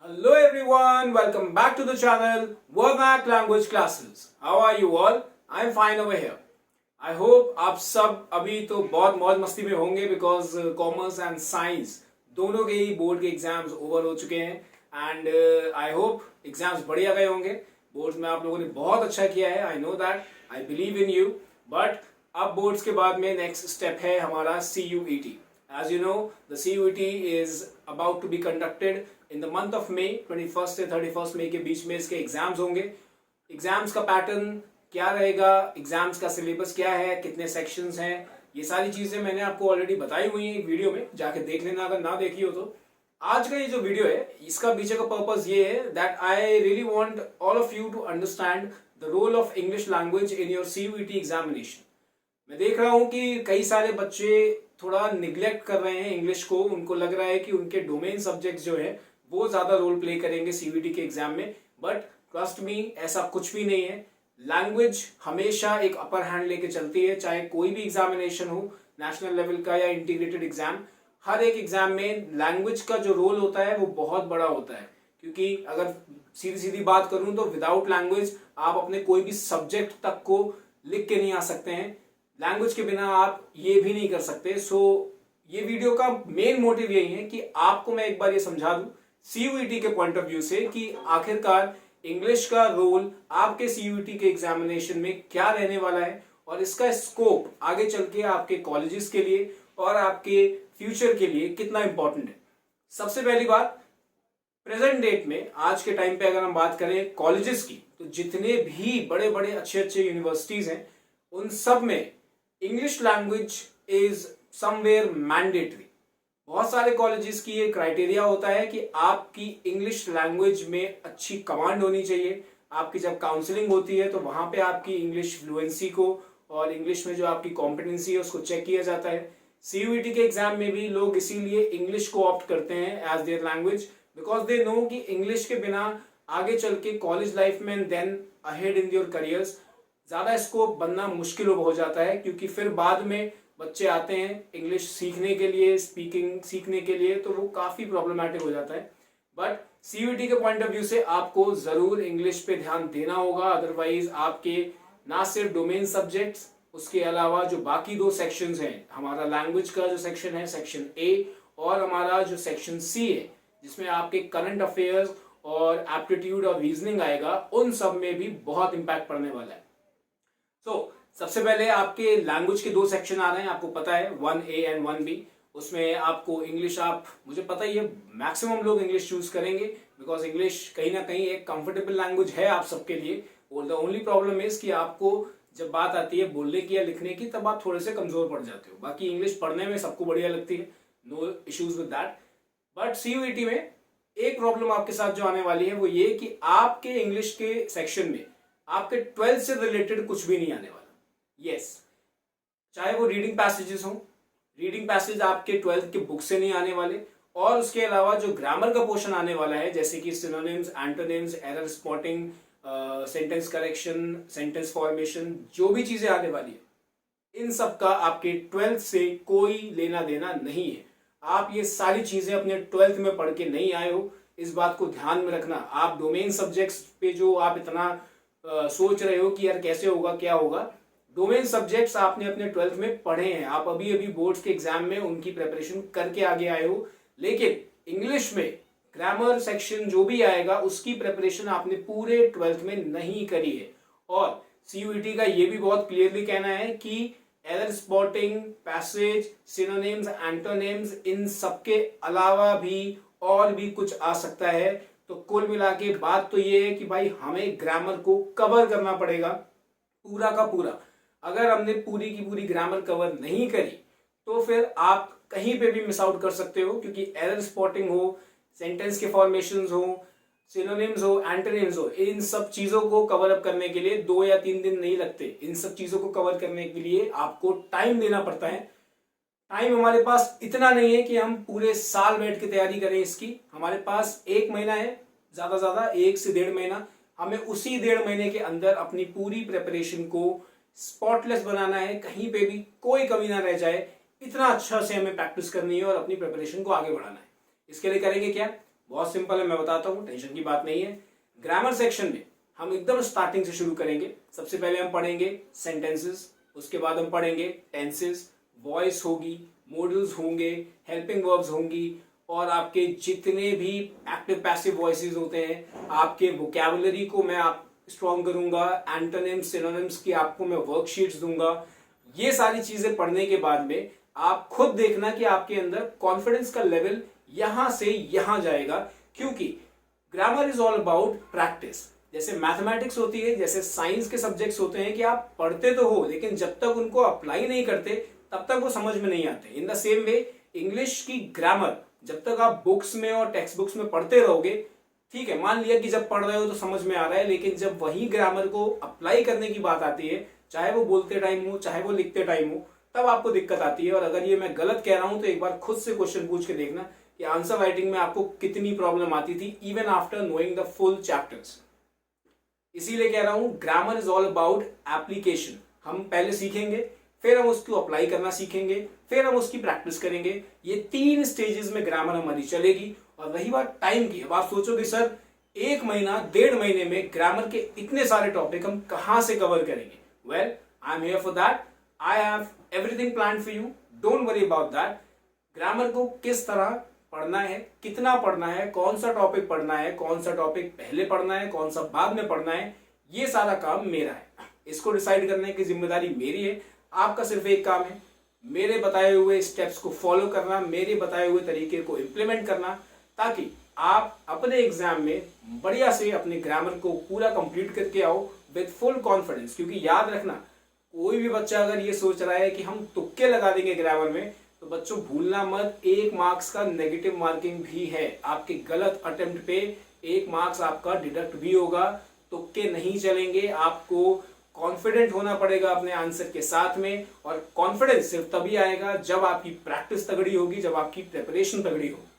Hello everyone, welcome back to the channel Vernac Language Classes. How are you all? I'm fine over here. I hope आप सब अभी तो बहुत मौज मस्ती में होंगे because कॉमर्स एंड साइंस दोनों के ही बोर्ड के एग्जाम्स ओवर हो चुके हैं एंड आई होप एग्जाम्स बढ़िया गए होंगे. बोर्ड्स में आप लोगों ने बहुत अच्छा किया है. I know that, I believe in you. But अब बोर्ड्स के बाद में नेक्स्ट स्टेप है हमारा CUET. As you know, the CUET is about to be conducted in the month of May. 21st से 31st मई के बीच में इसके एग्जाम्स होंगे. एग्जाम्स का पैटर्न क्या रहेगा, एग्जाम्स का सिलेबस क्या है, कितने सेक्शंस हैं, ये सारी चीजें मैंने आपको ऑलरेडी बताई हुई हैं एक वीडियो में, जाके देख लेना अगर ना देखी हो तो. आज का ये जो वीडियो है इसका पीछे का पर्पस ये है that I really want all of you to understand the role of English language in your CUET examination. मैं देख रहा हूँ कि कई सारे बच्चे थोड़ा निग्लेक्ट कर रहे हैं इंग्लिश को. उनको लग रहा है कि उनके डोमेन सब्जेक्ट्स जो है वो ज्यादा रोल प्ले करेंगे CUET के एग्जाम में. बट ट्रस्ट मी, ऐसा कुछ भी नहीं है. लैंग्वेज हमेशा एक अपर हैंड लेके चलती है, चाहे कोई भी एग्जामिनेशन हो, नेशनल लेवल का या इंटीग्रेटेड एग्जाम. हर एक एग्जाम में लैंग्वेज का जो रोल होता है वो बहुत बड़ा होता है. क्योंकि अगर सीधी सीधी बात करूं तो विदाउट लैंग्वेज आप अपने कोई भी सब्जेक्ट तक को लिख के नहीं आ सकते हैं. लैंग्वेज के बिना आप ये भी नहीं कर सकते. सो ये वीडियो का मेन मोटिव यही है कि आपको मैं एक बार ये समझा दूं CUET के पॉइंट ऑफ व्यू से कि आखिरकार इंग्लिश का रोल आपके CUET के एग्जामिनेशन में क्या रहने वाला है और इसका स्कोप आगे चल के आपके कॉलेजेस के लिए और आपके फ्यूचर के लिए कितना इंपॉर्टेंट है. सबसे पहली बात, प्रेजेंट डेट में आज के टाइम पे अगर हम बात करें कॉलेजेस की, तो जितने भी बड़े बड़े अच्छे अच्छे यूनिवर्सिटीज हैं उन सब में English language is somewhere mandatory. बहुत सारे कॉलेजेस की ये क्राइटेरिया होता है कि आपकी इंग्लिश लैंग्वेज में अच्छी कमांड होनी चाहिए. आपकी जब काउंसलिंग होती है तो वहां पे आपकी इंग्लिश फ्लुएंसी को और इंग्लिश में जो आपकी कॉम्पिटेंसी है उसको चेक किया जाता है. CUET के एग्जाम में भी लोग इसीलिए इंग्लिश को ऑप्ट करते हैं as their language because they know कि इंग्लिश के बिना आगे चल के कॉलेज लाइफ में then ahead in your careers ज्यादा स्कोप बनना मुश्किल हो जाता है. क्योंकि फिर बाद में बच्चे आते हैं इंग्लिश सीखने के लिए, स्पीकिंग सीखने के लिए, तो वो काफी प्रॉब्लमैटिक हो जाता है. बट CUET के पॉइंट ऑफ व्यू से आपको जरूर इंग्लिश पे ध्यान देना होगा. अदरवाइज आपके ना सिर्फ डोमेन सब्जेक्ट्स, उसके अलावा जो बाकी दो सेक्शंस हैं, हमारा लैंग्वेज का जो सेक्शन है सेक्शन A और हमारा जो सेक्शन C है जिसमें आपके करंट अफेयर्स और एप्टीट्यूड और रीजनिंग आएगा, उन सब में भी बहुत इंपैक्ट पड़ने वाला है. सबसे पहले आपके लैंग्वेज के दो सेक्शन आ रहे हैं, आपको पता है 1A एंड 1B. उसमें आपको इंग्लिश, आप मुझे पता ही है मैक्सिमम लोग इंग्लिश चूज करेंगे बिकॉज इंग्लिश कहीं ना कहीं एक कंफर्टेबल लैंग्वेज है आप सबके लिए. और द ओनली प्रॉब्लम इज कि आपको जब बात आती है बोलने की या लिखने की तब आप थोड़े से कमजोर पड़ जाते हो. बाकी इंग्लिश पढ़ने में सबको बढ़िया लगती है, no issues with that. But CUET में एक प्रॉब्लम आपके साथ जो आने वाली है वो ये कि आपके इंग्लिश के सेक्शन में आपके 12th से रिलेटेड कुछ भी नहीं आने वाला. यस, चाहे वो रीडिंग पैसेजेस हो, रीडिंग पैसेज आपके 12th के बुक से नहीं आने वाले. और उसके अलावा जो ग्रामर का पोर्शन आने वाला है जैसे कि synonyms, antonyms, error spotting, sentence correction, sentence formation, जो भी चीजें आने वाली है इन सब का आपके 12th से कोई लेना देना नहीं है. आप ये सारी चीजें अपने 12th में पढ़ के नहीं आए हो, इस बात को ध्यान में रखना. आप डोमेन सब्जेक्ट्स पे जो आप इतना सोच रहे हो कि यार कैसे होगा क्या होगा, डोमेन सब्जेक्ट्स आपने अपने 12th में पढ़े हैं. आप अभी अभी बोर्ड्स के एग्जाम में उनकी प्रिपरेशन करके आगे आए हो. लेकिन इंग्लिश में ग्रामर सेक्शन जो भी आएगा उसकी प्रिपरेशन आपने पूरे 12th में नहीं करी है. और CUET का ये भी बहुत क्लियरली कहना है कि error spotting, passage, synonyms, antonyms, इन सबके अलावा भी और भी कुछ आ सकता है. तो कुल मिला के बात तो ये है कि भाई हमें ग्रामर को कवर करना पड़ेगा पूरा का पूरा. अगर हमने पूरी की पूरी ग्रामर कवर नहीं करी तो फिर आप कहीं पे भी मिस आउट कर सकते हो. क्योंकि एरर स्पॉटिंग हो, सेंटेंस के फॉर्मेशंस हो, सिनोनिम्स हो, एंटोनिम्स हो, इन सब चीजों को कवर अप करने के लिए 2 या 3 दिन नहीं लगते. इन सब चीजों को कवर करने के लिए आपको टाइम देना पड़ता है. टाइम हमारे पास इतना नहीं है कि हम पूरे साल बैठ के तैयारी करें इसकी. हमारे पास 1 महीना है, ज्यादा ज्यादा 1 से 1.5 महीना. हमें उसी 1.5 महीने के अंदर अपनी पूरी प्रिपरेशन को स्पॉटलेस बनाना है, कहीं पे भी कोई कमी ना रह जाए. इतना अच्छा से हमें प्रैक्टिस करनी है और अपनी प्रिपरेशन को आगे बढ़ाना है. इसके लिए करेंगे क्या, बहुत सिंपल है, मैं बताता हूँ, टेंशन की बात नहीं है। ग्रामर सेक्शन में हम एकदम स्टार्टिंग से शुरू करेंगे। सबसे पहले हम पढ़ेंगे सेंटेंसेस, उसके बाद हम पढ़ेंगे टेंसेस, वॉइस होगी, मॉडल्स होंगे, हेल्पिंग वर्ब्स होंगी, और आपके जितने भी एक्टिव पैसिव वॉइसेस होते हैं, आपके वोकैबुलरी को मैं आप स्ट्रॉन्ग करूंगा, एंटोनिम्स सिनोनिम्स की आपको मैं वर्कशीट्स दूंगा। ये सारी चीजें पढ़ने के बाद में आप खुद देखना कि आपके अंदर कॉन्फिडेंस का लेवल यहां से यहां जाएगा, क्योंकि grammar is all about practice. जैसे मैथमेटिक्स होती है, जैसे साइंस के सब्जेक्ट्स होते हैं कि आप पढ़ते तो हो लेकिन जब तक उनको अप्लाई नहीं करते तब तक वो समझ में नहीं आते। In the same way English की ग्रामर जब तक आप बुक्स में और टेक्स्ट बुक्स में पढ़ते रहोगे, ठीक है, मान लिया कि जब पढ़ रहे हो तो समझ में आ रहा है, लेकिन जब वही ग्रामर को अप्लाई करने की बात आती है, चाहे वो बोलते टाइम हो चाहे वो लिखते टाइम हो, तब आपको दिक्कत आती है। और अगर ये मैं गलत कह रहा हूं तो एक बार खुद से क्वेश्चन पूछ के देखना कि आंसर राइटिंग में आपको कितनी प्रॉब्लम आती थी even after knowing the full chapters. इसीलिए कह रहा हूं grammar is all about application. हम पहले सीखेंगे, फिर हम उसको अप्लाई करना सीखेंगे, फिर हम उसकी प्रैक्टिस करेंगे। ये 3 स्टेजेस में ग्रामर हमारी चलेगी। और रही बात टाइम की, अब आप सोचोगे सर 1 महीना 1.5 महीने में ग्रामर के इतने सारे टॉपिक हम कहां से कवर करेंगे? Well, I am here for that. I have everything plan for you, don't worry about that. Grammar को किस तरह पढ़ना है, कितना पढ़ना है, कौन सा टॉपिक पढ़ना है, कौन सा टॉपिक पहले पढ़ना है, कौन सा बाद में पढ़ना है, ये सारा काम मेरा है। इसको डिसाइड करने की जिम्मेदारी मेरी है। आपका सिर्फ एक काम है, मेरे बताए हुए स्टेप्स को फॉलो करना, मेरे बताए हुए तरीके को इम्प्लीमेंट करना, ताकि आप अपने एग्जाम में बढ़िया से अपने ग्रामर को पूरा कंप्लीट करके आओ विद फुल कॉन्फिडेंस। क्योंकि याद रखना, कोई भी बच्चा अगर ये सोच रहा है कि हम तुक्के लगा देंगे ग्रामर में, तो बच्चों भूलना मत, 1 मार्क्स का नेगेटिव मार्किंग भी है। आपके गलत अटेम्प्ट पे 1 मार्क्स आपका डिडक्ट भी होगा। तुक्के नहीं चलेंगे, आपको कॉन्फिडेंट होना पड़ेगा अपने आंसर के साथ में। और कॉन्फिडेंस सिर्फ तभी आएगा जब आपकी प्रैक्टिस तगड़ी होगी, जब आपकी प्रिपरेशन तगड़ी होगी।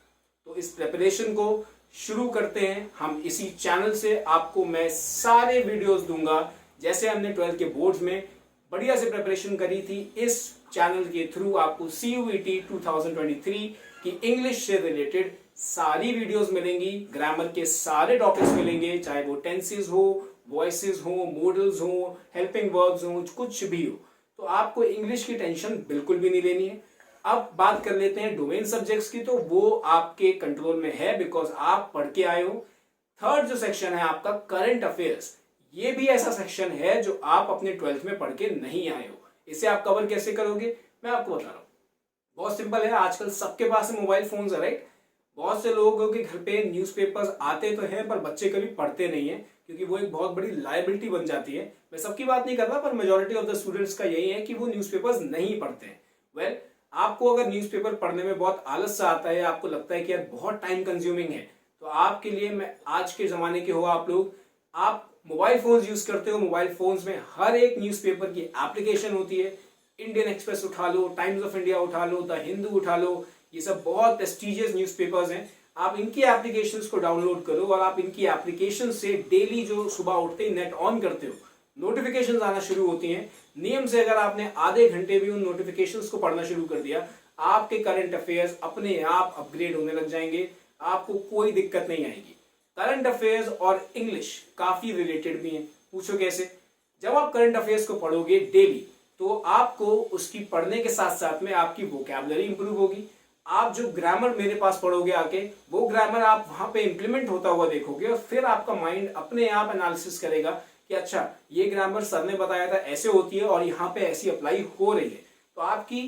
तो इस प्रिपरेशन को शुरू करते हैं हम इसी चैनल से। आपको मैं सारे वीडियोस दूंगा, जैसे हमने 12th के बोर्ड्स में बढ़िया से प्रिपरेशन करी थी। इस चैनल के थ्रू आपको CUET 2023 की इंग्लिश से रिलेटेड सारी वीडियोस मिलेंगी, ग्रामर के सारे टॉपिक्स मिलेंगे, चाहे वो टेंसेस हो, वॉइसेस हो, मॉडल्स हो, हेल्पिंग वर्ब्स हो, कुछ भी हो। तो आपको इंग्लिश की टेंशन बिल्कुल भी नहीं लेनी है। अब बात कर लेते हैं डोमेन सब्जेक्ट्स की, तो वो आपके कंट्रोल में है बिकॉज आप पढ़ के आए हो। थर्ड जो सेक्शन है आपका करंट अफेयर्स, ये भी ऐसा सेक्शन है जो आप अपने 12th में पढ़ के नहीं आए हो। इसे आप कवर कैसे करोगे, मैं आपको बता रहा हूँ। बहुत सिंपल है, आजकल सबके पास मोबाइल फोन्स है, राइट। बहुत से लोगों के घर पे न्यूज़पेपर्स आते तो हैं पर बच्चे कभी पढ़ते नहीं है, क्योंकि वो एक बहुत बड़ी लायबिलिटी बन जाती है। मैं सबकी बात नहीं कर रहा, पर मेजोरिटी ऑफ द स्टूडेंट्स का यही है कि वो न्यूज़पेपर्स नहीं पढ़ते हैं। वेल, आपको अगर न्यूज़पेपर पढ़ने में बहुत आलस सा आता है, आपको लगता है कि यार बहुत टाइम कंज्यूमिंग है, तो आपके लिए मैं, आज के जमाने के हो आप लोग, आप मोबाइल फोन्स यूज करते हो, मोबाइल फोन्स में हर एक न्यूज़पेपर की एप्लीकेशन होती है। इंडियन एक्सप्रेस उठा लो, टाइम्स ऑफ इंडिया उठा लो, द हिंदू उठा लो, ये सब बहुत प्रेस्टिजियस न्यूज़पेपर्स हैं। आप इनकी एप्लीकेशंस को डाउनलोड करो और आप इनकी एप्लीकेशन से डेली जो सुबह उठते ही नेट ऑन करते हो, नोटिफिकेशंस आना शुरू होती हैं। नियम से अगर आपने आधे घंटे भी उन नोटिफिकेशंस को पढ़ना शुरू कर दिया, आपके करंट अफेयर्स अपने आप अपग्रेड होने लग जाएंगे, आपको कोई दिक्कत नहीं आएगी। करंट अफेयर्स और इंग्लिश काफी रिलेटेड भी हैं। पूछो कैसे? जब आप करंट अफेयर्स को पढ़ोगे डेली, तो आपको उसकी पढ़ने के साथ साथ में आपकी वोकैबुलरी इंप्रूव होगी। आप जो ग्रामर मेरे पास पढ़ोगे आके, वो ग्रामर आप वहां पे इंप्लीमेंट होता हुआ देखोगे, और फिर आपका माइंड अपने आप एनालिसिस करेगा कि अच्छा, ये ग्रामर सर ने बताया था ऐसे होती है और यहाँ पे ऐसी अप्लाई हो रही है। तो आपकी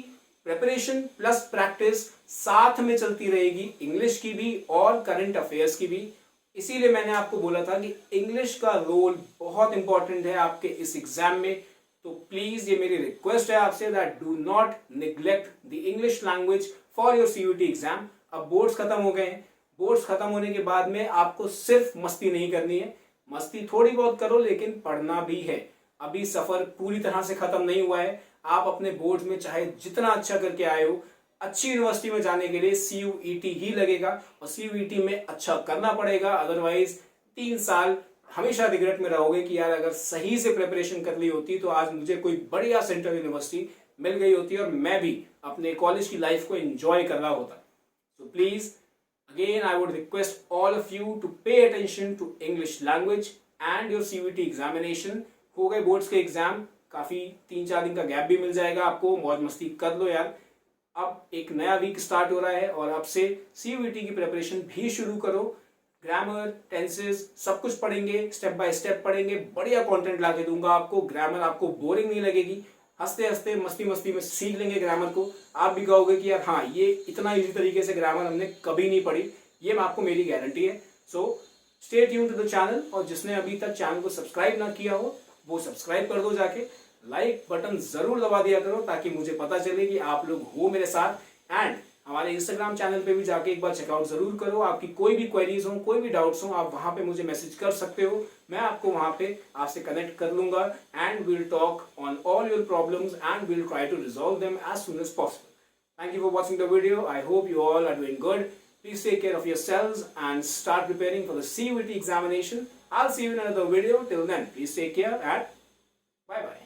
प्रिपरेशन प्लस प्रैक्टिस साथ में चलती रहेगी, इंग्लिश की भी और करंट अफेयर्स की भी। इसीलिए मैंने आपको बोला था कि इंग्लिश का रोल बहुत इंपॉर्टेंट है आपके इस एग्जाम में। तो प्लीज, ये मेरी रिक्वेस्ट है आपसे, that do not neglect the English language for your CUET exam. अब बोर्ड्स खत्म हो गए हैं, बोर्ड्स खत्म होने के बाद में आपको सिर्फ मस्ती नहीं करनी है, मस्ती थोड़ी बहुत करो लेकिन पढ़ना भी है। अभी सफर पूरी तरह से खत्म नहीं हुआ है। आप अपने बोर्ड्स में चाहे जितना अच्छा करके आए हो, अच्छी यूनिवर्सिटी में जाने के लिए CUET ही लगेगा, और CUET में अच्छा करना पड़ेगा, अदरवाइज 3 साल हमेशा रिग्रेट में रहोगे कि यार अगर सही से प्रिपरेशन कर ली होती तो आज मुझे कोई बढ़िया सेंट्रल यूनिवर्सिटी मिल गई होती और मैं भी अपने कॉलेज की लाइफ को एंजॉय कर रहा होता। तो please Again, I would request all of you to pay attention to English language and your CVT examination. हो गए बोर्ड्स के एग्जाम, काफी 3-4 दिन का गैप भी मिल जाएगा आपको, मौज मस्ती कर लो यार। अब एक नया वीक स्टार्ट हो रहा है और अब से CVT की प्रिपरेशन भी शुरू करो। ग्रामर, टेंसेस सब कुछ पढ़ेंगे, स्टेप बाय स्टेप पढ़ेंगे, बढ़िया कंटेंट ला के दूंगा आपको। ग्रामर आपको बोरिंग नहीं लगेगी, हंसते हंसते मस्ती मस्ती में सीख लेंगे ग्रामर को। आप भी कहोगे कि यार हाँ, ये इतना इजी तरीके से ग्रामर हमने कभी नहीं पढ़ी, ये मैं आपको, मेरी गारंटी है। So stay tune to the channel, और जिसने अभी तक चैनल को सब्सक्राइब ना किया हो वो सब्सक्राइब कर दो जाके, लाइक बटन जरूर दबा दिया करो ताकि मुझे पता चले कि आप लोग हो मेरे साथ। एंड हमारे इंस्टाग्राम चैनल पे भी जाके एक बार चेकआउट जरूर करो। आपकी कोई भी क्वेरीज हो, कोई भी डाउट्स हो, आप वहां पे मुझे मैसेज कर सकते हो, मैं आपको वहां पे आपसे कनेक्ट कर लूंगा। And we'll talk on all your problems and we'll try to resolve them as soon as possible. Thank you for watching the video. I hope you all are doing good. Please take care of yourselves and start preparing for the CUET examination. I'll see you in another video. Till then, please take care and bye bye.